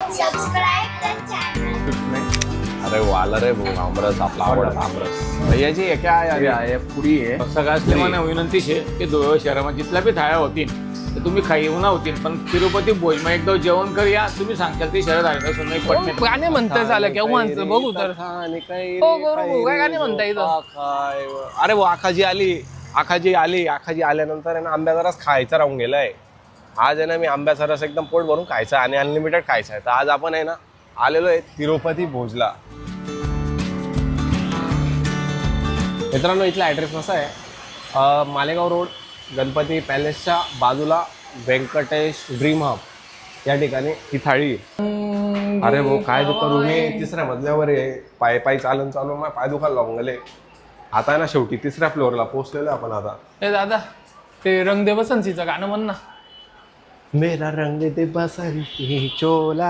Subscribe the channel. अरे वाला रे भाऊ आमरस आपला आवडता आमरस भैयाजी हे काय आहे पुडी आहे सगळ्याच मला विनंती शे की धुळे शहरामध्ये जिथल्या बी थाळ्या होतील तर तुम्ही खाईव ना होतील पण तिरुपती भोजमा एकदा जेवण कर या तुम्ही सांगशाल ती शहरात आहे नसून नाही पटणे गाणे म्हणताय झालं केव्हाच बघू तर हो गौरव काय गाणे म्हणताय इथं अरे वो आखाजी आखाजी आल्यानंतर आहे ना आंब्याचा रस खायचा राहून गेलाय आज आहे ना मी आंब्याचा रस एकदम पोट भरून खायचा आणि अनलिमिटेड खायचा आहे तर आज आपण आहे ना आलेलो आहे तिरुपती भोजला. मित्रांनो इथला ॲड्रेस कसा आहे मालेगाव रोड गणपती पॅलेसच्या बाजूला व्यंकटेश ड्रीम हब या ठिकाणी ही थाळी आहे. अरे भाऊ काय करू मी तिसऱ्या मजल्यावर आहे पाय पायी चालून मग पाय दुखायला लावून गेले आता आहे ना शेवटी तिसऱ्या फ्लोअरला पोहोचलेलो आपण आता. ए दादा ते रंग दे बसंतीचं गाणं म्हण ना. मेरा रंग दे बसंती चोला